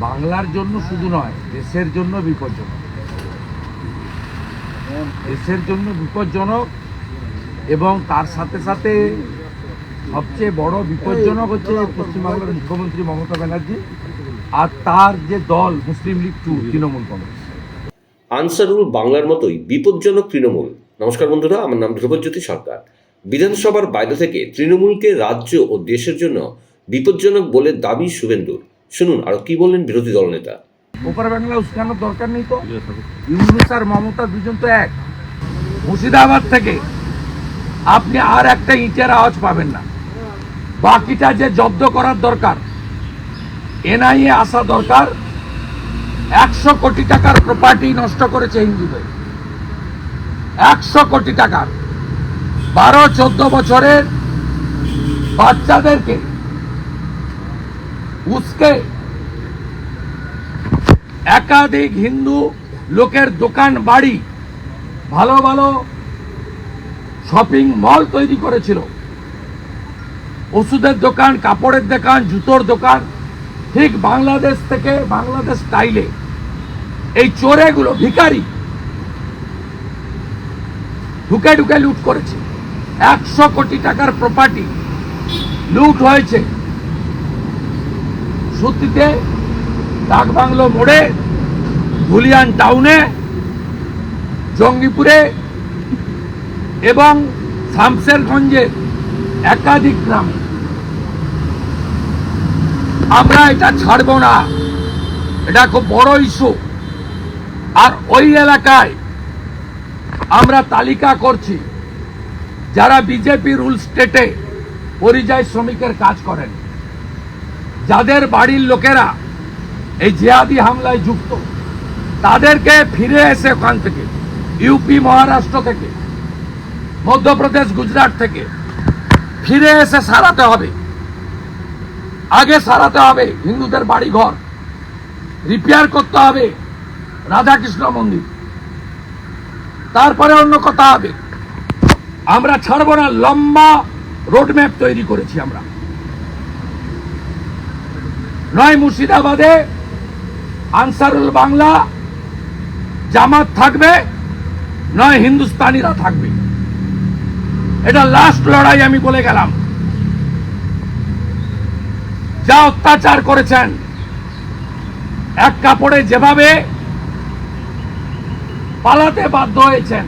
বাংলার জন্য শুধু নয়, দেশের জন্য বিপজ্জনক। দেশের জন্য বিপজ্জনক এবং তার সাথে সাথে সবচেয়ে বড় বিপজ্জনক হচ্ছে পশ্চিমবাংলার মুখ্যমন্ত্রী মমতা ব্যানার্জি আর তার যে দল মুসলিম লীগ 2 তৃণমূল কংগ্রেস। আনসারুল বাংলার মতোই বিপজ্জনক তৃণমূল। নমস্কার বন্ধুরা, আমার নাম ধ্রুবজ্যোতি সরকার। বিধানসভার বাইরে থেকে তৃণমূলকে রাজ্য ও দেশের জন্য বিপজ্জনক বলে দাবি শুভেন্দুর। শুনুন আরো কি বললেন বিরোধী দলনেতা। ওপার বাংলা উস্কানোর দরকার নেই তো। ইউনূস আর মমতা দুজন তো এক। মুর্শিদাবাদ থেকে আপনি আর একটা ইটের আওয়াজ পাবেন না। বাকিটা যে জব্দ করার দরকার, এনআইএ আসা দরকার। 100 কোটি টাকার প্রপার্টি নষ্ট করেছে হিন্দুদের, 100 কোটি টাকার। 12-14 বছরের বাচ্চাদেরকে উস্কে একাধিক হিন্দু লোকের দোকান বাড়ি, ভালো ভালো শপিং মল তৈরি করেছিল, ওষুধের দোকান, কাপড়ের দোকান, জুতোর দোকান, ঠিক বাংলাদেশ থেকে বাংলাদেশ স্টাইলে। এই চোরেগুলো ভিখারি ঢুকে ঢুকে লুট করেছে। 100 কোটি টাকার প্রপার্টি লুট হয়েছে সত্যিতে ডাকবাংলো মোড়ে, ধুলিয়ান টাউনে, জঙ্গিপুরে এবং শামসেরগঞ্জের একাধিক গ্রামে। আমরা এটা ছাড়বো না, এটা খুব বড় ইস্যু। আর ওই এলাকায় আমরা তালিকা করছি যারা বিজেপি রুল স্টেটে পরিযায়ী শ্রমিকের কাজ করেন, যাদের বাড়ির লোকেরা এই জিহাদি হামলায় যুক্ত, তাদেরকে ফিরে এসে ওখান থেকে, ইউপি, মহারাষ্ট্র থেকে, মধ্যপ্রদেশ, গুজরাট থেকে ফিরে এসে সারাতে হবে। আগে সারাতে হবে হিন্দুদের বাড়ি ঘর, রিপেয়ার করতে হবে রাধাকৃষ্ণ মন্দির, তারপরে অন্য কথা হবে। আমরা ছাড়বো না, লম্বা রোডম্যাপ তৈরি করেছি আমরা। নয় মুর্শিদাবাদে আনসারুল বাংলা জামাত থাকবে, নয় হিন্দুস্তানিরা থাকবে। এটা লাস্ট লড়াই, আমি বলে গেলাম। যা অত্যাচার করেছেন, এক কাপড়ে যেভাবে পালাতে বাধ্য হয়েছেন,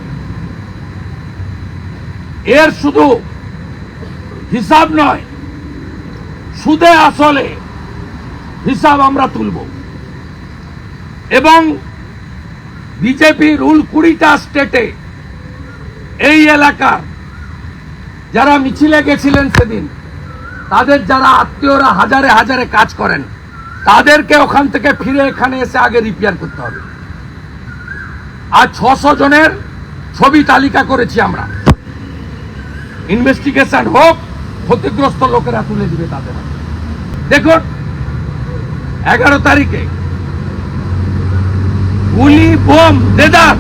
এর শুধু হিসাব নয়, সুদে আসলে হিসাব আমরা তুলব। এবং বিজেপি রুল 20টা স্টেটে এই এলাকার যারা মিছিলে গেছিলেন সেদিন, তাদের যারা আত্মীয়রা হাজারে হাজারে কাজ করেন, তাদেরকে ওখান থেকে ফিরে এখানে এসে আগে রিপেয়ার করতে হবে। আর 600 জনের ছবি তালিকা করেছি আমরা। ইনভেস্টিগেশন হোক, ক্ষতিগ্রস্ত লোকেরা তুলে দিবে তাদের। দেখুন 11 তারিখে গুলি, বোম, দেদার,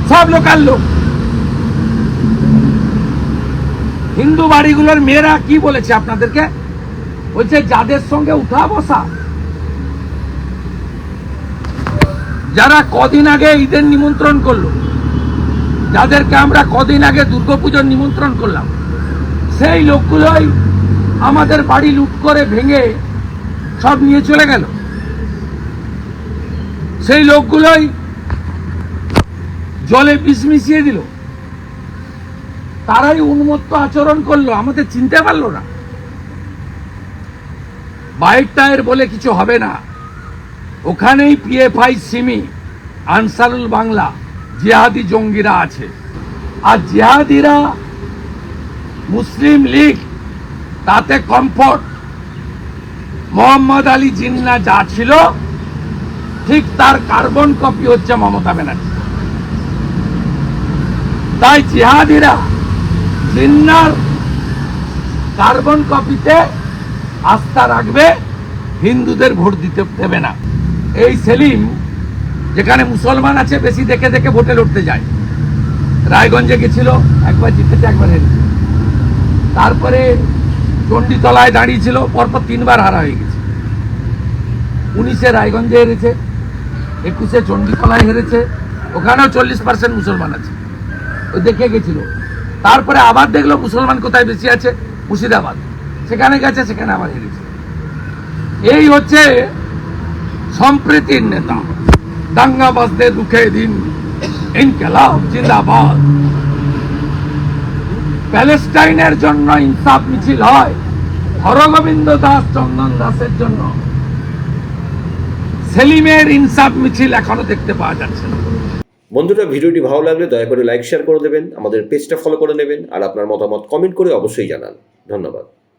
সব লোকাল লোক। হিন্দু বাড়িগুলোর মেয়েরা কি বলেছে আপনাদেরকে? বলছে যাদের সঙ্গে উঠা বসা, যারা কদিন আগে ঈদের নিমন্ত্রণ করলো, যাদেরকে আমরা কদিন আগে দুর্গাপুজোর নিমন্ত্রণ করলাম, সেই লোকগুলোই আমাদের বাড়ি লুট করে ভেঙে সব নিয়ে চলে গেল। সেই লোকগুলোই জলে বিষ মিশিয়ে দিল। তারাই উন্মত্ত আচরণ করলো, আমাদের চিনতে পারলো না। বাইক টায়ার বলে কিছু হবে না, ওখানেই পিএফআই, সিমি, আনসারুল বাংলা, জিহাদি জঙ্গিরা আছে। আর জিহাদিরা মুসলিম লীগ, তাতে কমফোর্ট। মোহাম্মদ আলী জিন্না যা ছিল, ঠিক তার কার্বন কপি হচ্ছে মমতা ব্যানার্জি। তাই জিহাদিরা জিন্নার কার্বন কপিতে আস্থা রাখবে, হিন্দুদের ভোট দিতে দেবে না। এই সেলিম, যেখানে মুসলমান আছে, বেশি দেখে দেখে ভোটে লড়তে যায়। রায়গঞ্জে গেছিল, একবার জিতেছে, একবার হেরেছে। তারপরে চণ্ডীতলায় দাঁড়িয়েছিল, পরপর 3 বার হারা হয়ে গেছে। 19-এ রায়গঞ্জে হেরেছে, 21-এ চণ্ডীতলায় হেরেছে, ওখানেও 40% মুসলমান আছে, ওই দেখে গেছিল। তারপরে আবার দেখলো মুসলমান কোথায় বেশি আছে, মুর্শিদাবাদ, সেখানে গেছে, সেখানে আবার হেরেছে। এই হচ্ছে সম্প্রীতির নেতা। দাঙ্গা বাজতে দুঃখে দিন, ইনকিলাব জিন্দাবাদ। প্যালেস্টাইনের জন্য ইনসাফ মিছিল হয়, হরগোবিন্দ দাস চন্দন দাসের জন্য সেলিমের ইনসাফ মিছিল এখনো দেখতে পাওয়া যাচ্ছে না। বন্ধুরা, ভিডিওটি ভালো লাগলে দয়া করে লাইক শেয়ার করে দেবেন, আমাদের পেজটা ফলো করে নেবেন, আর আপনার মতামত কমেন্ট করে অবশ্যই জানান। ধন্যবাদ।